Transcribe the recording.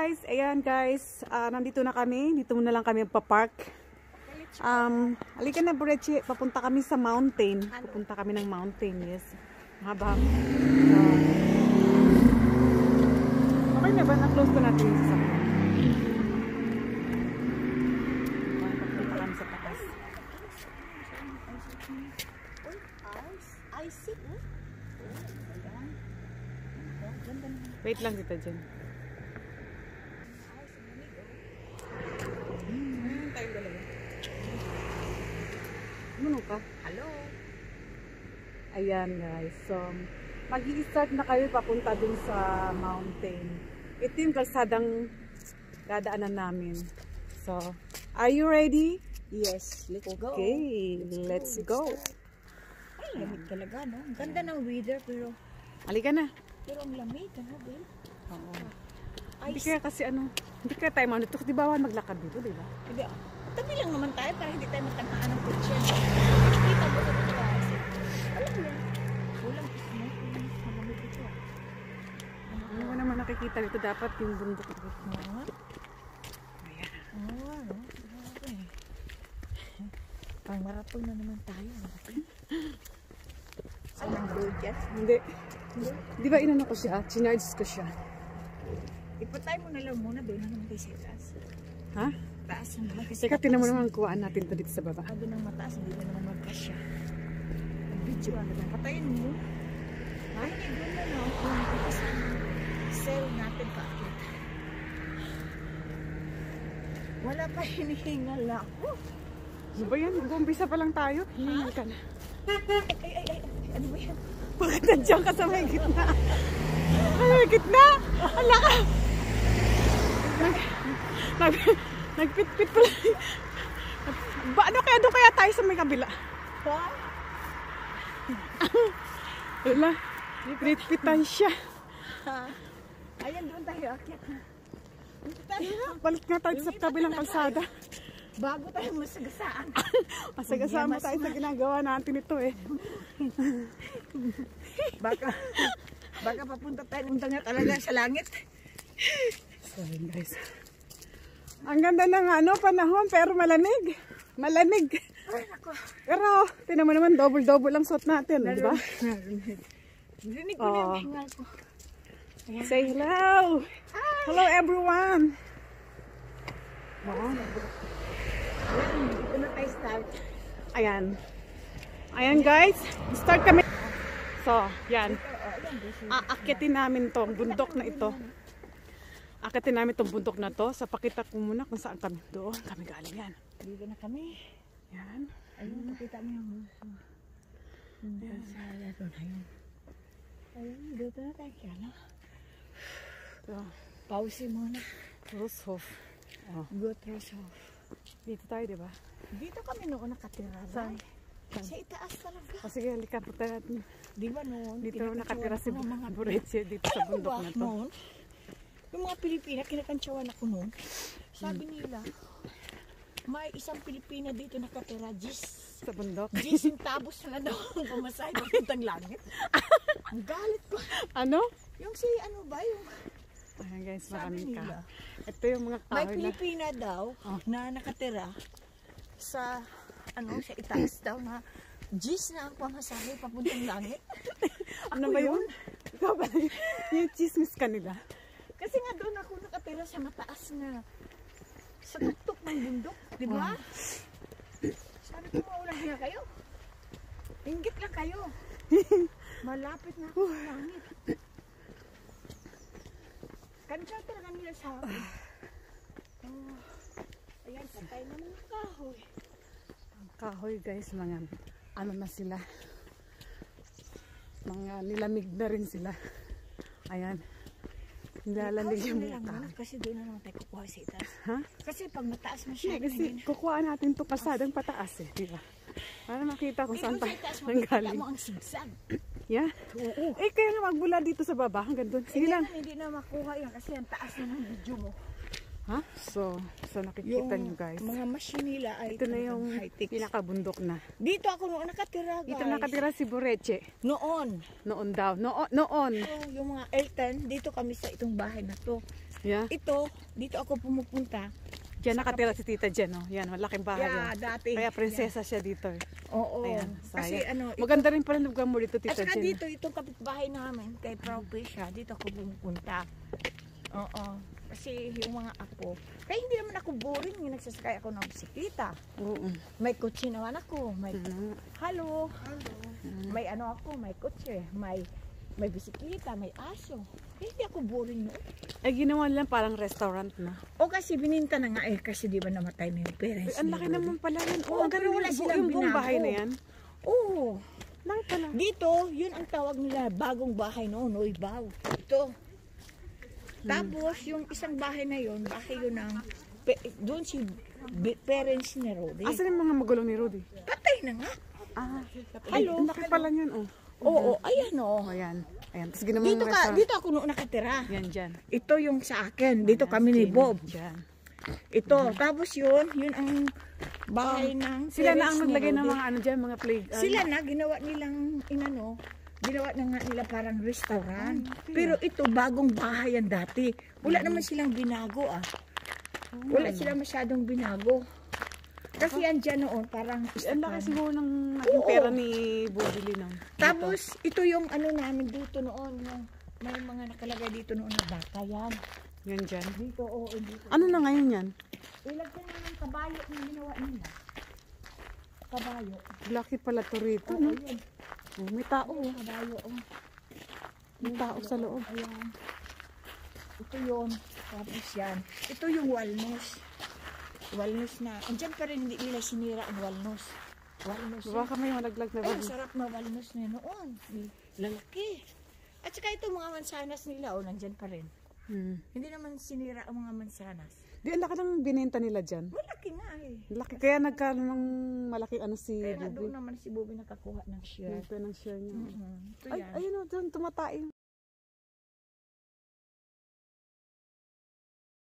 guys, ayan guys, nandito na kami, dito muna lang kami magpa-park. Halika na Bureche, papunta kami sa mountain. Pupunta kami ng mountain, yes. Habang okay na ba? Na-close ko natin yung sasakyan. Papunta kami sa taas. Wait lang kita dyan. Tayong dalawa. Ano ka? Hello. Ayan guys. So, mag-i-start na kayo papunta dun sa mountain. Ito yung kalsadang dadaanan namin. So, are you ready? Yes, let's go. Okay, let's go. Ay, lamig talaga, no? Ang ganda ng weather, pero Halika na. ang lamig, ano, Ben? Oo. Hindi kaya kasi hindi kaya tayo manutok. Di bawal maglakad dito, di ba? Hindi, tabi lang naman tayo para hindi tayo matangkaan ng kutsi. Kita mo sa mga kasi. Alam mo yan. Walang smoke. Malamig ito. Ano mo naman nakikita dito? Dapat yung bundok dito. Oo. Ayan. Oo, ano? Grabe. Pang marathon na naman tayo. Saan ang road yan? Hindi. Di ba inano ko siya? Chinarge ko siya. Ipatay mo na lang muna doon na naman kayo sa taas. Ha? Taas na naman kasi. Teka, tinan mo naman kuhaan natin to dito sa baba. Ado ng mataas, hindi na naman magkasya. Video ano na. Patayin mo. Ay, hindi doon na no. Kung kasi sell natin kaakit. Wala pa hinihingal ako. Ano ba yan? Mag-umpisa pa lang tayo. Hiningal ka na. Ay. Ano ba yan? Bakit nandiyan ka sa may gitna? May gitna! Hala ka! Nagpit-pit pala. Ano kaya doon kaya tayo sa may kabila? Ha? Wala. Pit-pitan siya. Ha? Ayan, doon tayo akit. Dito tayo. Balik nga tayo sa kabilang kalsada. Bago tayo masagasaan. Masagasama tayo sa ginagawa natin ito eh. Baka papunta tayo ng tanga talaga sa langit. So yun guys. Ang ganda ng panahon pero malamig. Malamig. Ay, ako. Pero tinan mo naman double-double lang suot natin, di ba? Narinig ko na yung hingal ko. Ayan. Say hello. Hello everyone. Dito na tayo start. Ayan. Ayan guys. Start kami. So, yan. Aakyatin namin tong bundok na ito. Aakyatin namin tong bundok na to. Sa pakita ko muna kung saan kami. Doon kami galing yan. Dito na kami. Yan. Ayun, pakita mo yung muso. Ayun, dito na tayo kaya na. So, Pause muna. Roshoff. Oh. Good Roshoff. Dito tayo, di ba? Dito kami noon nakatira. Saan? Sa itaas talaga. O sige, halika po natin. Di ba noon? Dito na nakatira si mga Bureche dito sa bundok na to. noon? Yung mga Pilipina, kinakantsawan ako noon. Sabi nila, may isang Pilipina dito nakatira, Sa bundok. 10 centavos na daw ang pamasahe papuntang langit. Ang galit ko. Ano? Yung si ano ba yung Ayan guys, sabi maraming ka. nila. Ito yung mga May kahoy na. Pilipina daw na nakatira sa sa itaas daw na 10 na ang pamasahe papuntang langit. Ano ba yun? Ikaw ba? Yung chismis kanila. Kasi nga doon ako nakatira sa mataas na sa tuktok ng bundok, di ba? Sabi ko, maulang na kayo. Inggit lang kayo. Malapit na ako sa langit. Kantsa talaga nila sa akin. Oh, ayan, patay naman ang kahoy. Ang kahoy guys, mga ano na sila. Mga nilamig na rin sila. Ayan. Nilalamig yung mga kahoy. Kasi doon na naman tayo kukuha sa itaas. Ha? Kasi pag mataas masyado, Kasi kukuha natin itong kasadang pataas eh. Diba? Para makita kung saan tayo galing. galing. Mo ang sigsag. Yeah? Oo. Eh, kaya nga magbula dito sa baba. Hanggang doon. Sige lang. Hindi na makuha yan kasi ang taas na ng video mo. Ha? So nakikita nyo guys. Mga machine nila ay Ito na yung high-tech. pinakabundok na. Dito ako noon nakatira, guys. Dito nakatira si Bureche. Noon. Noon daw. Noon. So, yung mga Elton, dito kami sa itong bahay na to. Yeah. Ito, dito ako pumupunta. Diyan nakatira si tita dyan, oh. Yan, malaking bahay Yeah, yan. dati. Kaya prinsesa siya dito. Eh. Oo. Ayan, Kasi sayang. ito, Maganda rin pala lugar mo dito, at tita saka Jen. dito, itong kapitbahay namin, kay Propecia, dito ako pumupunta. Oo. Kasi yung mga apo, kaya hindi naman ako boring, yung nagsasakay ako ng bisikleta. Oo. May kotse naman ako, may Hello. may ano ako, may kotse, may bisikleta, may aso. Kaya hindi ako boring noon. Ay, ginawa lang parang restaurant na. O kasi bininta na nga kasi di ba namatay na yung parents. Ang laki ni Rudy. naman pala yan. Oo, ang pero galing wala yung silang yung buong bahay binago. na yan. Oo. Laki pala. Dito, yun ang tawag nila, bagong bahay noon, Noibaw. Ito. Tapos, yung isang bahay na yun, bahay yun ng, doon si parents ni Rudy. Asan yung mga magulang ni Rudy? Patay na nga. Ah, Hello. Ang laki pala niyan, oh. Oo, ayan o. Oh, yan. Ayan. Tapos ginawa Dito ng restaurant. dito ako noon nakatira. Yan, dyan. Ito yung sa akin. Dito kami ni Bob. Dyan. Ito. Tapos yun ang bahay ng Sila na parents ang ni naglagay ng Rudy. mga ano dyan, mga play. Sila na, ginawa nilang ginawa na nga nila parang restaurant. Pero ito, bagong bahay yan dati. Wala naman silang binago Wala silang masyadong binago. Kasi yan dyan noon, parang Ang laki siguro ng Oo. pera ni Budili nang. Tapos, ito yung ano namin dito noon. Yung, may mga nakalagay dito noon na baka yan. Yan dyan. Dito, oo, dito. Ano na ngayon yan? Ilagyan na ng kabayo yung ginawa nila. Kabayo. Laki pala to rito, Oo, no? yun. Oh, may tao, oh. Kabayo, May tao sa loob. Ayan. Ito yun. Tapos yan. Ito yung walnut. Walnut na. Andyan pa rin hindi nila sinira ang walnut. Walnut. Baka may malaglag na Ay, bago. ang sarap na walnut na noon. Lalaki. At saka ito mga mansanas nila, nandyan pa rin. Hindi naman sinira ang mga mansanas. Di, ang laki ng binenta nila dyan. Malaki nga eh. Laki. Kaya nagkaroon ng malaki ano si Kaya Bubi. doon naman si Bobby nakakuha ng share. Ito ng share niya. Ito Ay, yan. ayun o, doon tumatae.